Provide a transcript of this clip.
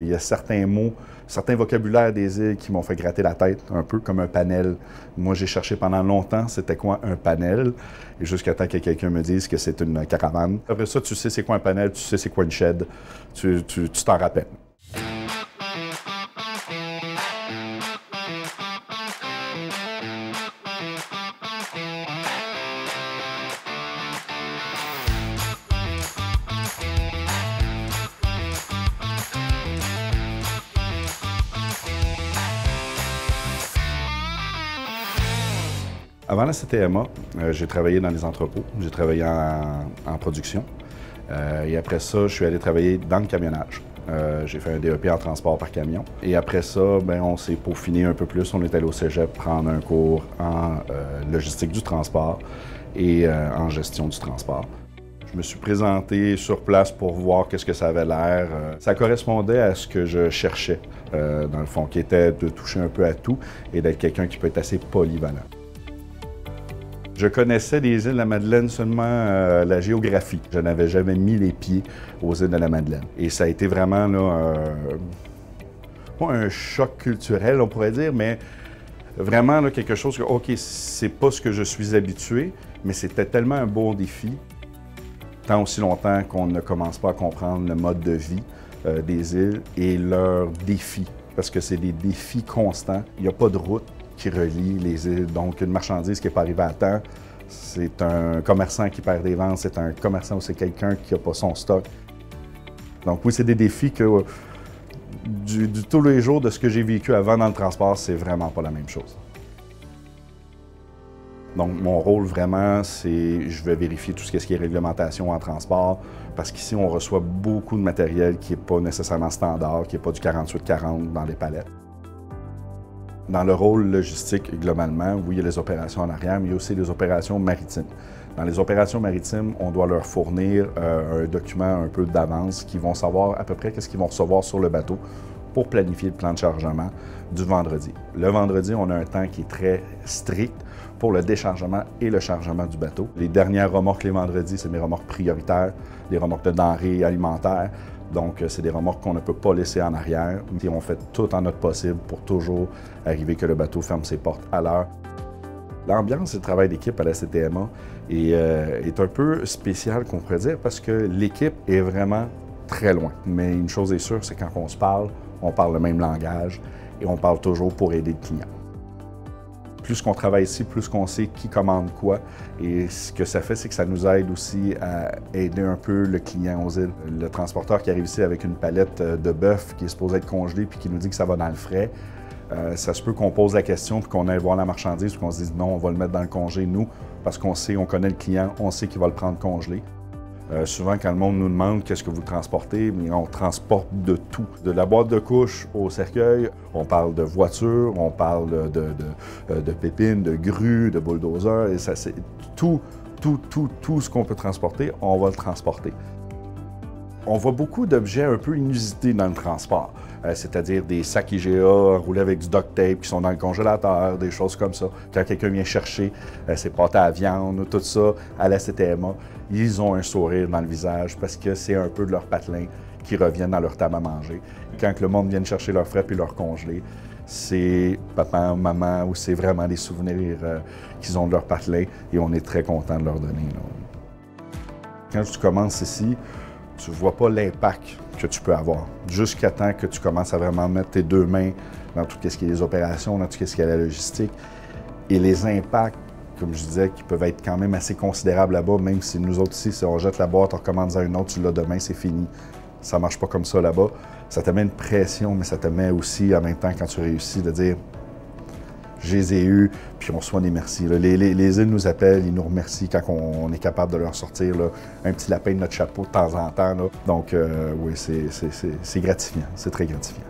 Il y a certains mots, certains vocabulaires des îles qui m'ont fait gratter la tête, un peu comme un panel. Moi, j'ai cherché pendant longtemps c'était quoi un panel, et jusqu'à temps que quelqu'un me dise que c'est une caravane. Après ça, tu sais c'est quoi un panel, tu sais c'est quoi une shed, tu t'en rappelles. Avant la CTMA, j'ai travaillé dans les entrepôts, j'ai travaillé en production. Et après ça, je suis allé travailler dans le camionnage. J'ai fait un DEP en transport par camion. Et après ça, ben, on s'est peaufiné un peu plus. On est allé au cégep prendre un cours en logistique du transport et en gestion du transport. Je me suis présenté sur place pour voir qu'est-ce que ça avait l'air. Ça correspondait à ce que je cherchais, dans le fond, qui était de toucher un peu à tout et d'être quelqu'un qui peut être assez polyvalent. Je connaissais les îles de la Madeleine seulement la géographie. Je n'avais jamais mis les pieds aux îles de la Madeleine. Et ça a été vraiment là, pas un choc culturel, on pourrait dire, mais vraiment là, quelque chose que, OK, c'est pas ce que je suis habitué, mais c'était tellement un beau défi. Tant aussi longtemps qu'on ne commence pas à comprendre le mode de vie des îles et leurs défis, parce que c'est des défis constants. Il n'y a pas de route qui relie les îles. Donc, une marchandise qui n'est pas arrivée à temps, c'est un commerçant qui perd des ventes, c'est un commerçant ou c'est quelqu'un qui n'a pas son stock. Donc oui, c'est des défis que du tous les jours de ce que j'ai vécu avant dans le transport, c'est vraiment pas la même chose. Donc, mon rôle vraiment, c'est je vais vérifier tout ce qui est réglementation en transport, parce qu'ici, on reçoit beaucoup de matériel qui n'est pas nécessairement standard, qui n'est pas du 48-40 dans les palettes. Dans le rôle logistique, globalement, oui, il y a les opérations en arrière, mais il y a aussi les opérations maritimes. Dans les opérations maritimes, on doit leur fournir un document un peu d'avance qui vont savoir à peu près qu'est-ce qu'ils vont recevoir sur le bateau pour planifier le plan de chargement du vendredi. Le vendredi, on a un temps qui est très strict pour le déchargement et le chargement du bateau. Les dernières remorques les vendredis, c'est mes remorques prioritaires, les remorques de denrées alimentaires. Donc, c'est des remorques qu'on ne peut pas laisser en arrière. Et on fait tout en notre possible pour toujours arriver que le bateau ferme ses portes à l'heure. L'ambiance et le travail d'équipe à la CTMA est un peu spécial, qu'on pourrait dire, parce que l'équipe est vraiment très loin. Mais une chose est sûre, c'est quand on parle le même langage et on parle toujours pour aider le client. Plus qu'on travaille ici, plus qu'on sait qui commande quoi. Et ce que ça fait, c'est que ça nous aide aussi à aider un peu le client aux îles. Le transporteur qui arrive ici avec une palette de bœuf qui est supposée être congelée puis qui nous dit que ça va dans le frais, ça se peut qu'on pose la question puis qu'on aille voir la marchandise puis qu'on se dise non, on va le mettre dans le congé, nous, parce qu'on sait, on connaît le client, on sait qu'il va le prendre congelé. Souvent, quand le monde nous demande qu'est-ce que vous transportez, on transporte de tout. De la boîte de couche au cercueil, on parle de voitures, on parle de pépines, de grues, de bulldozers, et ça, c'est tout ce qu'on peut transporter, on va le transporter. On voit beaucoup d'objets un peu inusités dans le transport, c'est-à-dire des sacs IGA roulés avec du duct tape qui sont dans le congélateur, des choses comme ça. Quand quelqu'un vient chercher ses pâtes à viande, tout ça, à la CTMA, ils ont un sourire dans le visage parce que c'est un peu de leur patelin qui reviennent dans leur table à manger. Quand le monde vient chercher leurs frais puis leur congeler, c'est papa, maman, ou c'est vraiment des souvenirs qu'ils ont de leur patelin et on est très content de leur donner. Là. Quand tu commences ici, tu ne vois pas l'impact que tu peux avoir, jusqu'à temps que tu commences à vraiment mettre tes deux mains dans tout ce qui est les opérations, dans tout ce qui est la logistique. Et les impacts, comme je disais, qui peuvent être quand même assez considérables là-bas, même si nous autres ici, si on jette la boîte, on recommande à une autre, tu l'as demain, c'est fini. Ça ne marche pas comme ça là-bas. Ça te met une pression, mais ça te met aussi, en même temps, quand tu réussis, de dire je les ai eus, puis on reçoit des merci. Les îles nous appellent, ils nous remercient quand on est capable de leur sortir là, un petit lapin de notre chapeau de temps en temps. Là. Donc, oui, c'est gratifiant, c'est très gratifiant.